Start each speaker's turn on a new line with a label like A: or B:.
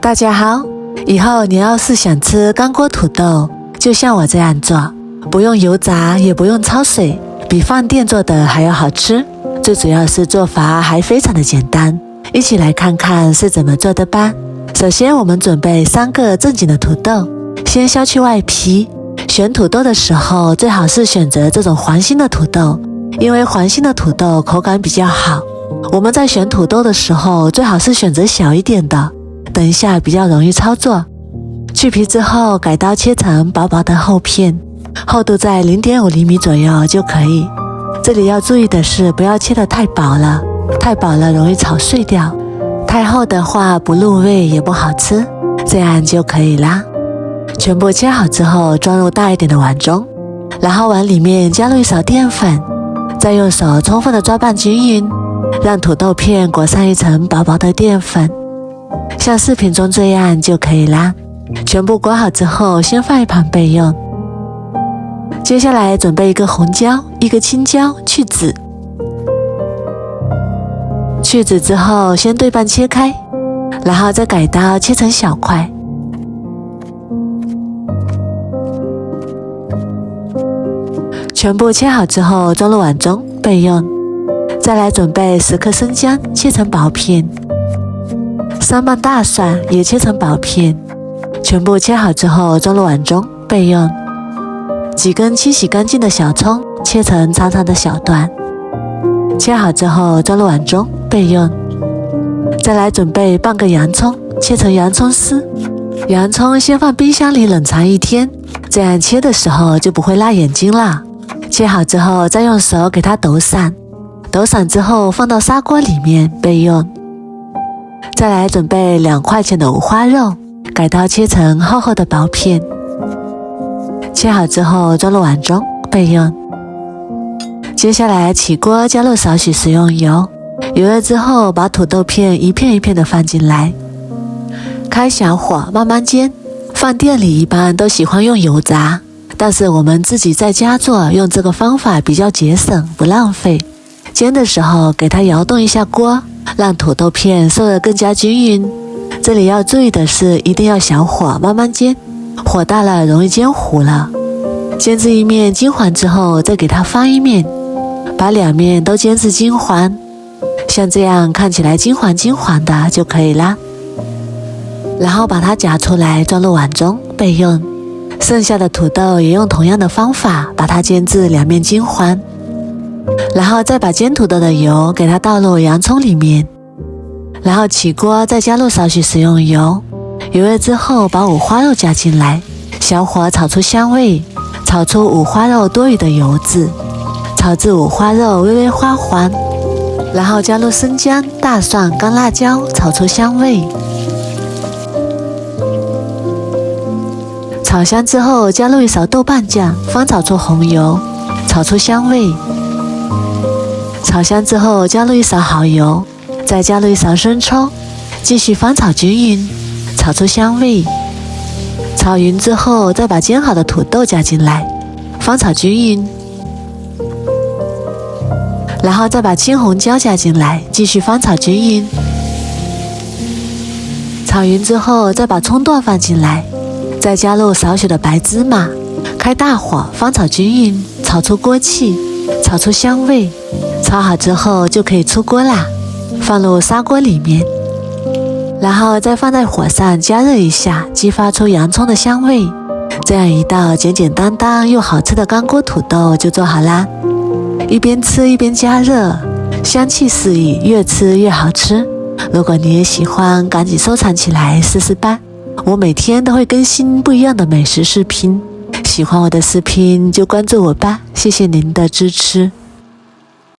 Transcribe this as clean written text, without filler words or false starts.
A: 大家好，以后你要是想吃干锅土豆，就像我这样做，不用油炸，也不用焯水，比饭店做的还要好吃。最主要是做法还非常的简单，一起来看看是怎么做的吧。首先我们准备3个正经的土豆，先削去外皮。选土豆的时候最好是选择这种黄心的土豆，因为黄心的土豆口感比较好。我们在选土豆的时候最好是选择小一点的，等一下比较容易操作。去皮之后改刀切成薄薄的厚片，厚度在 0.5 厘米左右就可以。这里要注意的是不要切得太薄了，太薄了容易炒碎掉，太厚的话不入味也不好吃，这样就可以啦。全部切好之后装入大一点的碗中，然后碗里面加入一勺淀粉，再用手充分的抓拌均匀，让土豆片裹上一层薄薄的淀粉，像视频中这样就可以啦。全部裹好之后先放一旁备用。接下来准备一个红椒，一个青椒，去籽。去籽之后先对半切开，然后再改刀切成小块。全部切好之后装入碗中备用。再来准备10颗生姜，切成薄片，3瓣大蒜也切成薄片，全部切好之后装入碗中备用。几根清洗干净的小葱，切成长长的小段，切好之后装入碗中备用。再来准备半个洋葱，切成洋葱丝。洋葱先放冰箱里冷藏1天，这样切的时候就不会辣眼睛了。切好之后再用手给它抖散，抖散之后放到砂锅里面备用。再来准备2块钱的五花肉，改刀切成厚厚的薄片，切好之后装入碗中备用。接下来起锅加入少许食用油，油热之后把土豆片一片一片的放进来，开小火慢慢煎。饭店里一般都喜欢用油炸，但是我们自己在家做，用这个方法比较节省不浪费。煎的时候给它摇动一下锅，让土豆片受得更加均匀。这里要注意的是一定要小火慢慢煎，火大了容易煎糊了。煎至一面金黄之后再给它翻一面，把2面都煎至金黄，像这样看起来金黄金黄的就可以啦。然后把它夹出来装入碗中备用。剩下的土豆也用同样的方法把它煎至2面金黄，然后再把煎土豆的油给它倒入洋葱里面，然后起锅再加入少许食用油，油热之后把五花肉加进来，小火炒出香味，炒出五花肉多余的油脂，炒至五花肉微微花黄，然后加入生姜、大蒜、干辣椒，炒出香味。炒香之后加入一勺豆瓣酱，翻炒出红油，炒出香味。炒香之后加入一勺蚝油，再加入一勺生抽，继续翻炒均匀，炒出香味。炒匀之后再把煎好的土豆加进来，翻炒均匀，然后再把青红椒加进来，继续翻炒均匀。炒匀之后再把葱段放进来，再加入少许的白芝麻，开大火翻炒均匀，炒出锅气，炒出香味。炒好之后就可以出锅啦，放入砂锅里面，然后再放在火上加热一下，激发出洋葱的香味。这样一道简简单单又好吃的干锅土豆就做好啦。一边吃一边加热，香气四溢，越吃越好吃。如果你也喜欢，赶紧收藏起来试试吧。我每天都会更新不一样的美食视频，喜欢我的视频就关注我吧，谢谢您的支持。